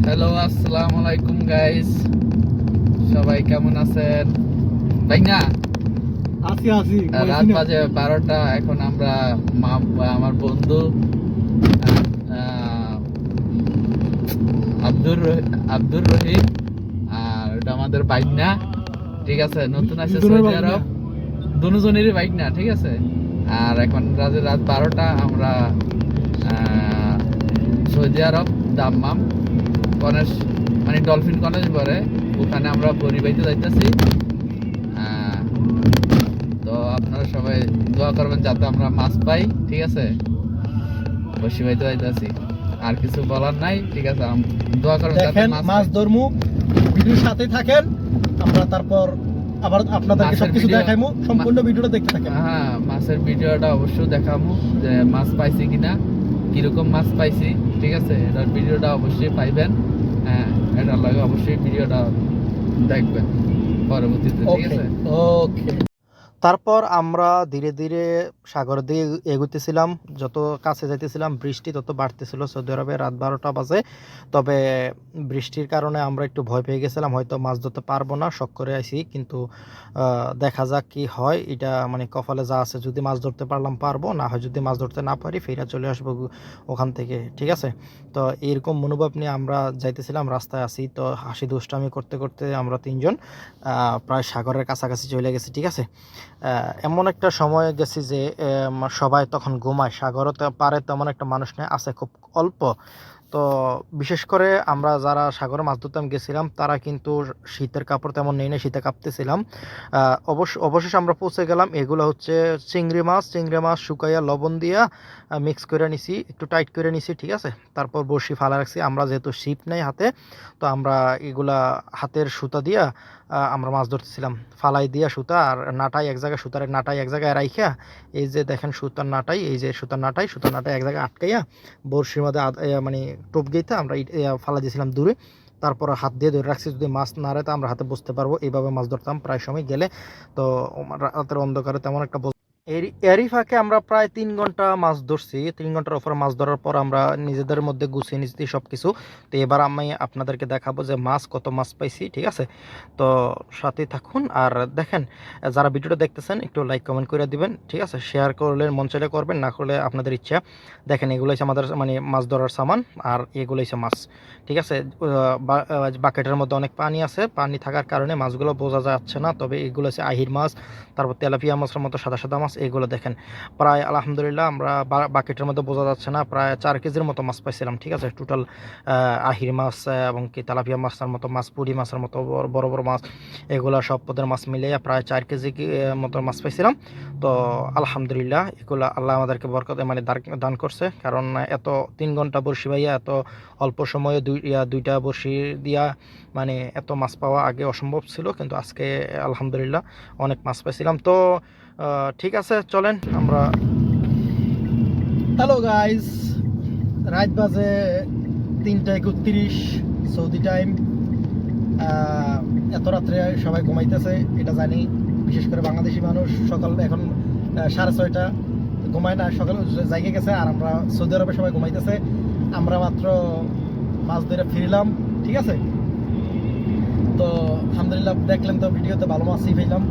Hello, আসসালামু আলাইকুম guys. সবাই কেমন আছেন? ভাই না আছি আছি রাত বাজে 12টা। এখন আমরা আমার বন্ধু আহ, আব্দুর রহিম আর ওটা আমাদের বাইক না, ঠিক আছে? নতুন আছে সৌদি আরব, দুজনেরই বাইক না, ঠিক আছে? আর এখন রাত 12টা। আমরা সৌদি আরব দাম্মাম কনেশ, মানে ডলফিন কনেশ বলে, ওখানে আমরা বড়ি বাইতে যাইতেছি। তো আপনারা সবাই দোয়া করবেন যাতে আমরা মাছ পাই, ঠিক আছে? বসি বাইতে যাইতেছি, আর কিছু বলার নাই, ঠিক আছে? দোয়া করবেন যাতে মাছ ধরমু। ভিডিওর সাথে থাকেন, আমরা তারপর আবার আপনাদেরকে সবকিছু দেখাইমু। সম্পূর্ণ ভিডিওটা দেখতে থাকেন। হ্যাঁ, মাছের ভিডিওটা অবশ্যই দেখাবো যে মাছ পাইছি কিনা, কিরকম মাছ পাইছি, ঠিক আছে? এটার ভিডিওটা অবশ্যই পাইবেন। হ্যাঁ, এটার লাগে অবশ্যই ভিডিওটা দেখবেন পরবর্তীতে, ঠিক আছে? ওকে। তারপর আমরা ধীরে ধীরে সাগরের দিকে এগুতেছিলাম। যত কাছে যাইতেছিলাম বৃষ্টি তত বাড়তেছিল। সৌদি আরবে রাত 12টা বাজে। তবে বৃষ্টির কারণে আমরা একটু ভয় পেয়ে গেছিলাম, হয়তো মাছ ধরতে পারবো না, শখ করে আইছি। কিন্তু দেখা যাক কি হয়, এটা মানে কপালে যা আছে। যদি মাছ ধরতে পারলাম পারবো, না হয় যদি মাছ ধরতে না পারি ফেরা চলে আসবো ওখান থেকে, ঠিক আছে? তো এরকম মনোভাব নিয়ে আমরা যাইতেছিলাম, রাস্তায় আছি। তো হাসি দুষ্টামি করতে করতে আমরা তিনজন প্রায় সাগরের কাছাকাছি চলে গেছি, ঠিক আছে? এমন একটা সময় গেছি যে সবাই তখন ঘুমায়। সাগরও পারে তেমন একটা মানুষ নেই, আছে খুব অল্প। তো বিশেষ করে আমরা যারা সাগরে মাছ ধরতে গেছিলাম তারা কিন্তু শীতের কাপড় তেমন নেই না, শীতে কাঁপতেছিলাম। অবশেষে আমরা পৌঁছে গেলাম। এগুলো হচ্ছে চিংড়ি মাছ শুকাইয়া লবণ দিয়া মিক্স করে নিছি, একটু টাইট করে নিছি, ঠিক আছে? তারপর বড়শি ফালা রাখছি। আমরা যেহেতু ছিপ নেই হাতে, তো আমরা এগুলা হাতের সুতা দিয়া আমরা মাছ ধরতেছিলাম। ফালাই দিয়া সুতা আর নাটাই এক জায়গায়, সুতার নাটাই এক জায়গায় রাইখা, এই যে দেখেন সুতার নাটাই, এই যে সুতার নাটাই এক জায়গায় আটকাইয়া বড়শির মধ্যে মানে টোপ গেইতে আমরা ফালা দিয়েছিলাম দূরে। তারপর হাত দিয়ে ধরে রাখছি, যদি মাছ না রে তো আমরা হাতে বুঝতে পারবো। এইভাবে মাছ ধরতাম প্রায় সময় গেলে। তো রাতের অন্ধকারে তেমন একটা এরই ফাঁকে আমরা প্রায় 3 ঘন্টা মাছ ধরছি। 3 ঘন্টার ওপর মাছ ধরার পর আমরা নিজেদের মধ্যে গুছিয়ে নিচ্ছি সব কিছু। তো এবার আমি আপনাদেরকে দেখাবো যে কত মাছ পাইছি, ঠিক আছে? তো সাথে থাকুন আর দেখেন। যারা ভিডিওটা দেখতেছেন একটু লাইক কমেন্ট করে দিবেন, ঠিক আছে? শেয়ার করলে মন চাইলে করবেন, না করলে আপনাদের ইচ্ছা। দেখেন, এগুলো হচ্ছে আমাদের মানে মাছ ধরার সামান, আর এগুলো হচ্ছে মাছ, ঠিক আছে? বাকেটের মধ্যে অনেক পানি আছে, পানি থাকার কারণে মাছগুলো বোঝা যাচ্ছে না। তবে এগুলো হচ্ছে আহির মাছ, তারপর তেলাপিয়া মাছের মতো সাদা সাদা মাছ। এগুলো দেখেন প্রায় আলহামদুলিল্লাহ আমরা বাকেটের মধ্যে বোঝা যাচ্ছে না, প্রায় 4 কেজির মতো মাছ পাইছিলাম, ঠিক আছে? টোটাল আহির মাছ এবং কি তেলাপিয়া মাছের মতো মাছ, পুঁটি মাছের মতো বড় বড় মাছ, এগুলো সব পদের মাছ মিলিয়ে প্রায় 4 কেজি মতো মাছ পাইছিলাম। তো আলহামদুলিল্লাহ, এগুলো আল্লাহ আমাদেরকে বরকত মানে দান করছে। কারণ এত 3 ঘন্টা বড়শি বাইয়া এত অল্প সময়ে দুইটা বড়শি দিয়া মানে এত মাছ পাওয়া আগে অসম্ভব ছিল, কিন্তু আজকে আলহামদুলিল্লাহ অনেক মাছ পাইছিলাম। তো ঠিক আছে, চলেন আমরা। হ্যালো গাইস, রাত বাজে 3টা 31 সৌদি টাইম। এত রাত্রে সবাই ঘুমাইতেছে এটা জানি, বিশেষ করে বাংলাদেশি মানুষ। সকাল এখন 6:30 ঘুমায় না, সকাল জায়গা গেছে। আর আমরা সৌদি আরবে সবাই ঘুমাইতেছে। আমরা মাত্র মাছ ধরে ফিরলাম, ঠিক আছে? তো আলহামদুলিল্লাহ, দেখলেন তো ভিডিওতে ভালো মাছই পেলাম।